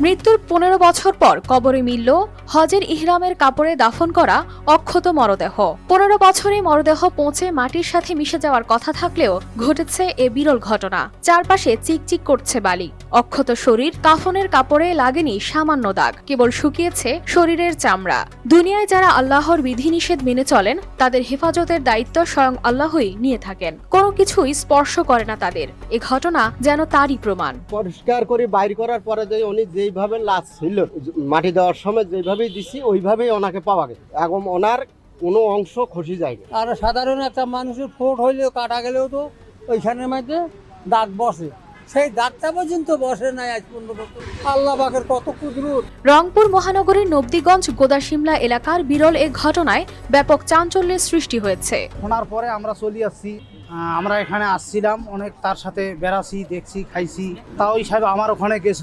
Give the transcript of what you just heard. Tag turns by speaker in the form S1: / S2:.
S1: মৃত্যুর ১৫ বছর পর কবরে মিলল হজের ইহরামের কাপড়ে দাফন করা অক্ষত মরদেহ। ১৫ বছরে মরদেহ পৌঁছে মাটির সাথে মিশে যাওয়ার কথা থাকলেও ঘটেছে এ বিরল ঘটনা। চারপাশে চিকচিক করছে বালি। অক্ষত শরীর, কাফনের কাপড়ে লাগেনি সামান্য দাগ, কেবল শুকিয়েছে শরীরের চামড়া। দুনিয়ায় যারা আল্লাহর বিধিনিষেধ মেনে চলেন তাদের হেফাজতের দায়িত্ব স্বয়ং আল্লাহই নিয়ে থাকেন। কোনো কিছুই স্পর্শ করে না তাদের। এ ঘটনা যেন তারই প্রমাণ।
S2: পরিষ্কার করে বাইর করার পরে যে উনি যেইভাবে লাশ ছিল মাটি দেওয়ার সময় যেইভাবেই দিছি ওইভাবেই ওনাকে পাওয়া গেছে। এখন ওনার কোনো অংশ খসে যায়নি।
S3: আর সাধারণ একটা মানুষের ফোট হইলেও কাটা গেলেও তো ওইখানের মধ্যে দাগ বসে, সেই দাগটা পর্যন্ত বসে নাই আজ পর্যন্ত। আল্লাহ পাকের কত কুদরত।
S1: রংপুর মহানগরীর নবদিগঞ্জ গোদাশিমলা এলাকার বিরল এ ঘটনায় ব্যাপক চাঞ্চল্যের সৃষ্টি হয়েছে।
S4: শোনার পরে আমরা চলে আসছি। আমরা এখানে আসছিলাম, অনেক তার সাথে বেড়াছি, দেখছি, খাইছি। তা ওই সাহেব আমার ওখানে গেছে।